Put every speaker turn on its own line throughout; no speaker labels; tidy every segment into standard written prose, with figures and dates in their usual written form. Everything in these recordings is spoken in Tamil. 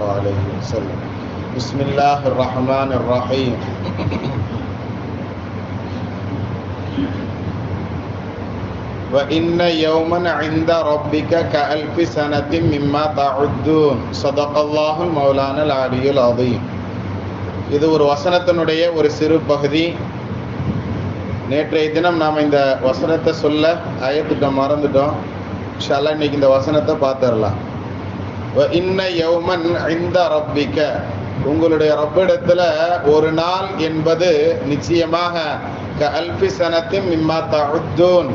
عليه وسلم. بسم الله الرحمن الرحيم. وإن يوما عند ربك كألف سنة مما تعدون. صدق الله المولانا العلي العظيم. இது ஒரு வசனத்தினுடைய ஒரு சிறு பகுதி. நேற்றைய தினம் நாம் இந்த வசனத்தை சொல்ல ஆயத்துட்டோம், மறந்துட்டோம். இன்ஷா அல்லாஹ் இன்னைக்கு இந்த வசனத்தை பார்த்துடலாம். இன்ன யௌமன் இன்த ரப்பிக, உங்களுடைய ரப்பிடத்துல ஒரு நாள் என்பது நிச்சயமாக கஅல்ஃபி ஸனத்தின் மிம்மா தஉத்தூன்,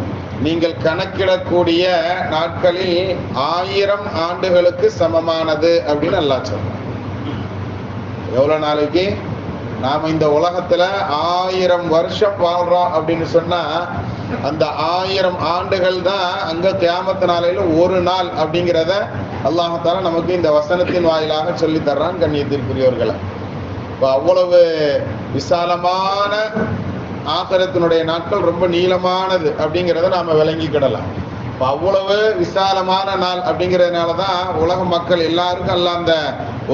நீங்கள் கணக்கிடக்கூடிய நாட்களில் 1000 ஆண்டுகளுக்கு சமமானது அப்படின்னு அல்லாஹ் சொல்றான். எவ்வளவு நாளைக்கு? நாம இந்த உலகத்துல 1000 வருஷம் வாழ்றோம் அப்படின்னு சொன்னா அந்த 1000 ஆண்டுகள் தான் அங்க கியாமத் நாளையில ஒரு நாள் அப்படிங்கிறத அல்லாஹ் தஆலா நமக்கு இந்த வசனத்தின் வாயிலாக சொல்லி தர்றான். கண்ணியத்திற்குரியவர்களை, இப்போ அவ்வளவு விசாலமான ஆகிரத்தினுடைய நாட்கள் ரொம்ப நீளமானது அப்படிங்கிறத நாம விளங்கிக்கிடலாம். இப்போ அவ்வளவு விசாலமான நாள் அப்படிங்கிறதுனால தான் உலக மக்கள் எல்லாருக்கும் எல்லாம் அந்த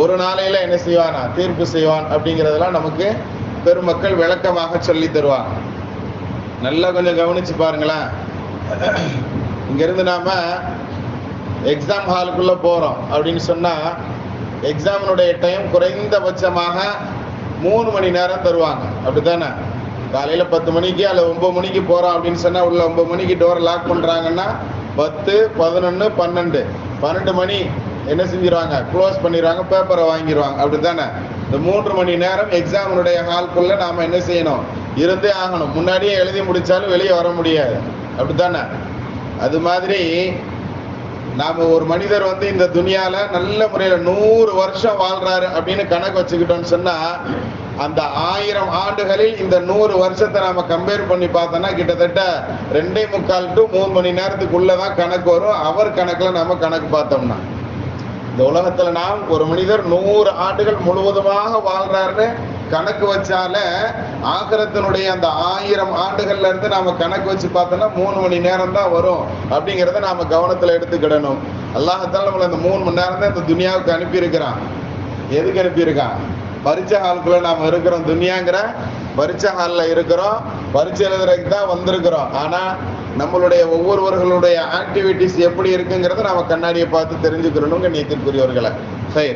ஒரு நாளையில என்ன செய்வானா தீர்ப்பு செய்வான் அப்படிங்கிறதெல்லாம் நமக்கு பெருமக்கள் விளக்கமாக சொல்லி தருவாங்க. நல்லா கொஞ்சம் கவனிச்சு பாருங்களேன். இங்கிருந்து நாம எக்ஸாம் ஹாலுக்குள்ள போறோம் அப்படின்னு சொன்னா எக்ஸாமினுடைய டைம் குறைந்தபட்சமாக 3 மணி நேரம் தருவாங்க, அப்படித்தானே? காலையில 10 மணிக்கு அல்ல 9 மணிக்கு போறோம் அப்படின்னு சொன்னா உள்ள 9 மணிக்கு டோரை லாக் பண்றாங்கன்னா 10, 11, 12 மணி என்ன செஞ்சிருவாங்க, க்ளோஸ் பண்ணிடுவாங்க, பேப்பரை வாங்கிடுவாங்க, அப்படித்தானே? இந்த 3 மணி நேரம் எக்ஸாமினுடைய ஹால்குள்ள நாம என்ன செய்யணும், இருந்தே ஆகணும். முன்னாடியே எழுதி முடிச்சாலும் வெளியே வர முடியாது, அப்படித்தானே? அது மாதிரி நாம ஒரு மனிதர் இந்த துனியால நல்ல முறையில 100 வருஷம் வாழ்றாரு அப்படின்னு கணக்கு வச்சுக்கிட்டோம்னு சொன்னா அந்த 1000 ஆண்டுகளில் இந்த 100 வருஷத்தை நாம கம்பேர் பண்ணி பார்த்தோம்னா கிட்டத்தட்ட 2.25 to 3 மணி நேரத்துக்குள்ளதான் கணக்கு வரும். அவர் கணக்குல நாம கணக்கு பார்த்தோம்னா இந்த உலகத்துல நாம் ஒரு மனிதர் 100 ஆண்டுகள் முழுவதுமாக வாழ்றாருன்னு கணக்கு வச்சால ஆகிரத்தினுடைய அந்த 1000 ஆண்டுகள்ல இருந்து நாம கணக்கு வச்சு பார்த்தோம்னா 3 மணி நேரம் தான் வரும் அப்படிங்கிறத நாம கவனத்துல எடுத்துக்கிடணும். அல்லாஹ் தஆலா நம்மள இந்த 3 மணி நேரம் தான் இந்த துனியாவுக்கு அனுப்பி இருக்கிறான். எதுக்கு அனுப்பி இருக்கான்? பரீட்சை ஹாலுக்குள்ள நாம இருக்கிறோம், துனியாங்கிற பரீட்சை ஹால்ல இருக்கிறோம், பரீட்சை எழுதுறதுக்கு தான் வந்திருக்கிறோம். ஆனா நம்மளுடைய ஒவ்வொருவர்களுடைய ஆக்டிவிட்டிஸ் எப்படி இருக்குங்கிறத நாம கண்ணாடியை பார்த்து தெரிஞ்சுக்கிறோம். கண்ணியத்திற்குரியவர்களை, சரி,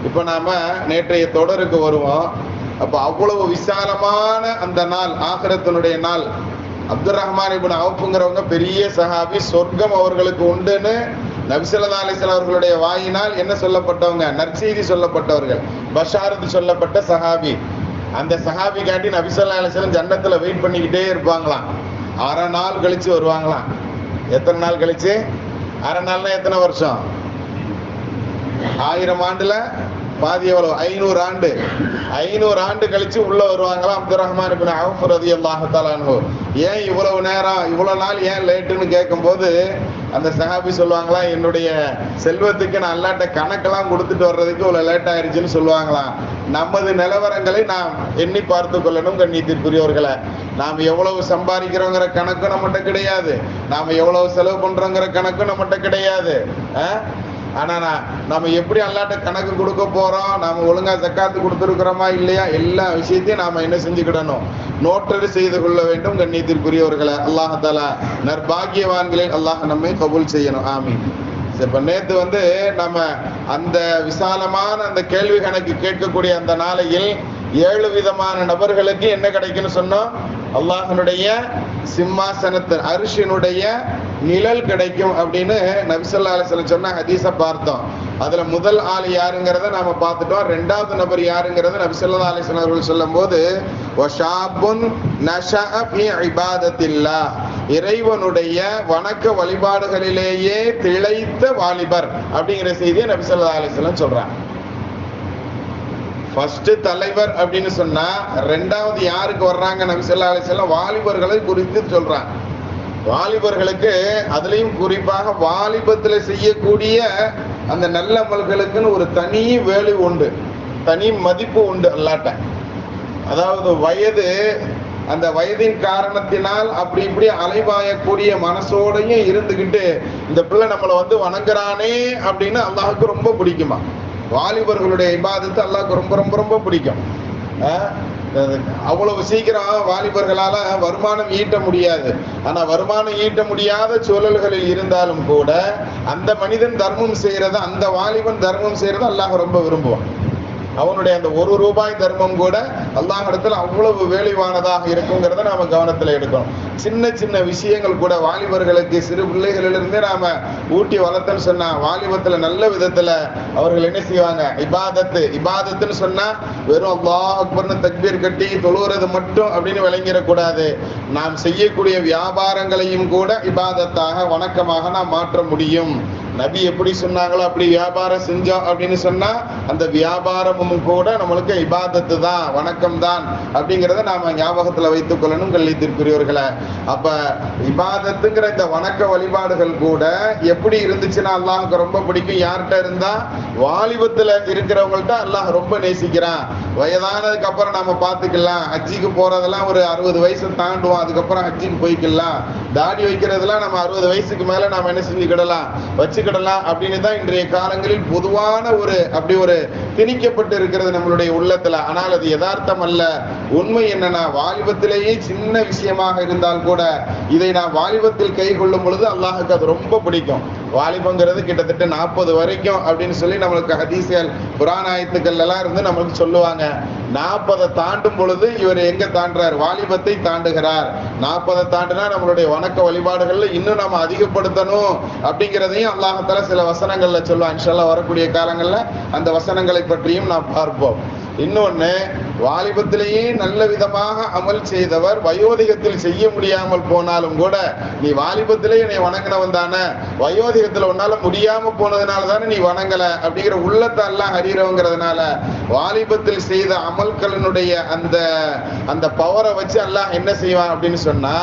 இப்போ நாம நேற்றைய தொடருக்கு வருவோம். அப்ப அவ்வளவு விசாலமான அந்த நாள், ஆகிரத்தினுடைய நாள். அப்துல் ரஹ்மான் இப்னு அவுஃப்ங்கிறவங்க பெரிய சஹாபி, சொர்க்கம் அவர்களுக்கு உண்டுன்னு நபி ஸல்லல்லாஹு அலைஹி வஸல்லம் அவர்களுடைய வாயினால் என்ன சொல்லப்பட்டவங்க, நற்செய்தி சொல்லப்பட்டவர்கள், பஷாரத்து சொல்லப்பட்ட சஹாபி. அந்த சஹாபி காட்டி நபி ஸல்லல்லாஹு அலைஹி வஸல்லம் ஜன்னத்துல வெயிட் பண்ணிக்கிட்டே இருப்பாங்களாம். 6 நாள் கழிச்சு வருவாங்களாம். எத்தனை நாள் கழிச்சு? 6 நாள்னா எத்தனை வருஷம்? 1000 ஆண்டுல பாதி எவ்வளவு? 500 ஆண்டு. 500 ஆண்டு கழிச்சு உள்ள வருவாங்களாம் அப்துல் ரஹ்மான் இப்னு அவுஃப் ரலியல்லாஹு தஆலா அன்ஹு. ஏன் இவ்வளவு நேரம், இவ்வளவு நாள் ஏன் லேட்டுன்னு கேட்கும்போது அந்த சஹாபி சொல்லுவாங்களாம், என்னுடைய செல்வத்துக்கு நான் அல்லாட்ட கணக்கெல்லாம் கொடுத்துட்டு வர்றதுக்கு இவ்வளவு லேட் ஆயிடுச்சுன்னு சொல்லுவாங்களாம். நமது நிலவரங்களை நாம் எண்ணி பார்த்து கொள்ளணும். கண்ணியத்திற்குரியவர்களை, நாம் எவ்வளவு சம்பாதிக்கிறோங்கிற கணக்கு நம்மகிட்ட கிடையாது, நாம எவ்வளவு செலவு பண்றோங்கிற கணக்கு நம்மகிட்ட கிடையாது. ஆனா நம்ம எப்படி அல்லாட்ட கணக்கு கொடுக்க போறோம், நாம ஒழுங்கா ஜக்காத்து கொடுத்துருக்கிறோமா இல்லையா, எல்லா விஷயத்தையும் நாம என்ன செஞ்சுக்கிடணும், நோட்டெடு செய்து கொள்ள வேண்டும். கண்ணியத்திற்குரியவர்களை, அல்லாஹ் தஆலா நற்பாக்கியவான்களில் அல்லாஹ் நம்மை கபூல் செய்யணும். ஆமீன். இப்ப நேத்து நம்ம அந்த விசாலமான அந்த கேள்வி கணக்கு கேட்கக்கூடிய அந்த நாளையில் 7 விதமான நபர்களுக்கு என்ன கிடைக்குன்னு சொன்னோம், அல்லாஹ்னுடைய சிம்மாசனத்தின் அரிசினுடைய நிழல் கிடைக்கும் அப்படின்னு நபி ஸல்லல்லாஹு அலைஹி வஸல்லம் சொன்ன ஹதீஸை பார்த்தோம். அதுல முதல் ஆள் யாருங்கிறத நாம பார்த்துட்டோம். 2வது நபர் யாருங்கிறத நபி ஸல்லல்லாஹு அலைஹி வஸல்லம் அவர்கள் சொல்லும் போது வஷாபுன் நஷஅ ஃபீ இபாதத்தில்லாஹ், இறைவனுடைய வணக்க வழிபாடுகளிலேயே திளைத்த வாலிபர் அப்படிங்கிற செய்தியை நபி ஸல்லல்லாஹு அலைஹி வஸல்லம் சொல்றாங்க. ஃபர்ஸ்ட் தலைவர் அப்படின்னு சொன்னா 2வது யாருக்கு வர்றாங்க நபி ஸல்லல்லாஹு அலைஹி வஸல்லம், வாலிபர்களை குறித்து சொல்றாங்க. வாலிபர்களுக்கு அதுலயும் குறிப்பாக வாலிபத்துல செய்யக்கூடிய அந்த நல்ல அமல்களுக்குன்னு ஒரு தனி வேல்யூ உண்டு, தனி மதிப்பு உண்டு அல்லாட்ட. அதாவது வயது, அந்த வயதின் காரணத்தினால் அப்படி இப்படி அலைவாயக்கூடிய மனசோடையும் இருந்துகிட்டு இந்த பிள்ளை நம்மளை வணங்குறானே அப்படின்னு அல்லாஹுக்கு ரொம்ப பிடிக்குமா. வாலிபர்களுடைய இபாதத்து அல்லாஹ்க்கு ரொம்ப ரொம்ப ரொம்ப பிடிக்கும். அவ்வளவு சீக்கிரம் வாலிபர்களால வருமானம் ஈட்ட முடியாது. ஆனா வருமானம் ஈட்ட முடியாத சூழல்களில் இருந்தாலும் கூட அந்த மனிதன் தர்மம் செய்யறத, அந்த வாலிபன் தர்மம் செய்யறத அல்லாஹ் ரொம்ப விரும்புவான். அவனுடைய அந்த ₹1 தர்மம் கூட அல்லாஹ் இடத்துல அவ்வளவு வேலைவானதாக இருக்குங்கிறத நாம கவனத்துல எடுக்கணும். சின்ன சின்ன விஷயங்கள் கூட வாலிபர்களுக்கு சிறு பிள்ளைகளிலிருந்தே நாம ஊட்டி வளர்த்தன்னு சொன்னா வாலிபத்துல நல்ல விதத்துல அவர்கள் என்ன செய்வாங்க, இபாதத்துன்னு சொன்னா வெறும் அல்லாஹ் அக்பர்னு தக்பீர் கட்டி தொழுகிறது மட்டும் அப்படின்னு விளங்கிடக்கூடாது. நாம் செய்யக்கூடிய வியாபாரங்களையும் கூட இபாதத்தாக வணக்கமாக நாம் மாற்ற முடியும். நபி எப்படி சொன்னாங்களோ அப்படி வியாபாரம் செஞ்சோம் அப்படின்னு சொன்னா அந்த வியாபாரமும் கூட நம்மளுக்கு இபாதத்து தான், வணக்கம் தான் அப்படிங்கிறத நாம ஞாபகத்துல வைத்துக் கொள்ளணும் கல்வித்திற்குரியவர்களை. அப்ப இபாதத்துங்கிற இந்த வணக்க வழிபாடுகள் கூட எப்படி இருந்துச்சுன்னா அல்லாஹ்க்கு ரொம்ப பிடிக்கும். யார்கிட்ட இருந்தா, வாலிபத்துல இருக்கிறவங்கள்ட்ட அல்லாஹ் ரொம்ப நேசிக்கிறான். வயதானதுக்கு அப்புறம் நாம பாத்துக்கலாம். ஹஜ்ஜிக்கு போறதெல்லாம் ஒரு 60 வயசு தாண்டுவோம், அதுக்கப்புறம் ஹஜ்ஜிக்கு போய்க்கலாம். தாடி வைக்கிறதுலாம் நம்ம 60 வயசுக்கு மேல நாம என்ன செஞ்சுக்கிடலாம், வச்சுக்கிடலாம் அப்படின்னு தான் இன்றைய காலங்களில் பொதுவான அப்படி ஒரு திணிக்கப்பட்டு இருக்கிறது நம்மளுடைய உள்ளத்துல. ஆனால் அது யதார்த்தம் அல்ல. உண்மை என்னன்னா, வாலிபத்திலேயே சின்ன விஷயமாக இருந்தால் கூட இதை நாம் வாலிபத்தில் கை கொள்ளும் பொழுது அல்லாஹுக்கு அது ரொம்ப பிடிக்கும். வாலிபங்கிறது கிட்டத்தட்ட 40 வரைக்கும் அப்படின்னு சொல்லி நம்மளுக்கு ஹதீஸ்கள் குர்ஆன் ஆயத்துக்கள் எல்லாம் இருந்து நம்மளுக்கு சொல்லுவாங்க. 40 தாண்டும் பொழுது இவர் எங்க தாண்டுறார், வாலிபத்தை தாண்டுகிறார். 40 தாண்டுனா நம்மளுடைய வணக்க வழிபாடுகள்ல இன்னும் நம்ம அதிகப்படுத்தணும் அப்படிங்கிறதையும் அல்லாஹ்தாலா சில வசனங்கள்ல சொல்லுவான். இன்ஷா அல்லாஹ் வரக்கூடிய காலங்கள்ல அந்த வசனங்களை பற்றியும் நாம் பார்ப்போம். இன்னொன்னு, வாலிபத்திலேயே நல்ல விதமாக அமல் செய்தவர் வயோதிகத்தில் செய்ய முடியாமல் போனாலும் கூட, நீ வாலிபத்திலே என்னை வணங்கினவன் தானே, வயோதிகத்துல உன்னால முடியாம போனதுனால தானே நீ வணங்கல அப்படிங்கிற உள்ளத்தை எல்லாம் அறிகிறவங்கிறதுனால வாலிபத்தில் செய்த அமல்களினுடைய அந்த பவரை வச்சு அல்லாஹ் என்ன செய்வான் அப்படின்னு சொன்னா,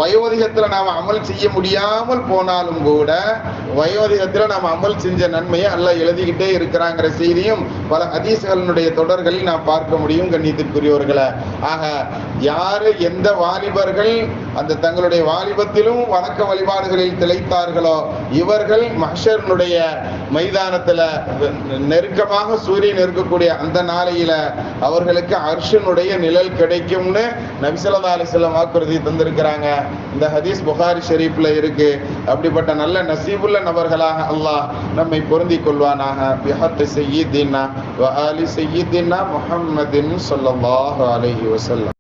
வயோதிகத்துல நாம அமல் செய்ய முடியாமல் போனாலும் கூட வயோதிகத்துல நாம அமல் செஞ்ச நன்மையை அல்லாஹ் எழுதிக்கிட்டே இருக்கிறாங்கிற செய்தியும் பல ஹதீஸ்களினுடைய தொடர்களில் நாம் பார்க்க முடியும் கண்ணியத்திற்குரியவர்களை. ஆக யாரு எந்த வாலிபர்கள் அந்த தங்களுடைய வாலிபத்திலும் வணக்க வழிபாடுகளில் திளைத்தார்களோ இவர்கள் மஹ்ஷருடைய மைதானத்துல நெருக்கமாக சூரியன் இருக்கக்கூடிய அந்த நாளையில அவர்களுக்கு அர்ஷனுடைய நிழல் கிடைக்கும்னு நபி ஸல்லல்லாஹு அலைஹி வஸல்லம் வாக்குறுதி தந்திருக்கிறாங்க. இந்த ஹதீஸ் புகாரி ஷரீஃப்ல இருக்கு. அப்படிப்பட்ட நல்ல நசீபுள்ள நபர்களாக அல்லாஹ் நம்மை பொருந்திக் கொள்வானாக. பிஹத்தி சய்யிதினா வ ஆலி சய்யிதினா முஹம்மதின் ஸல்லல்லாஹு அலைஹி வஸல்லம்.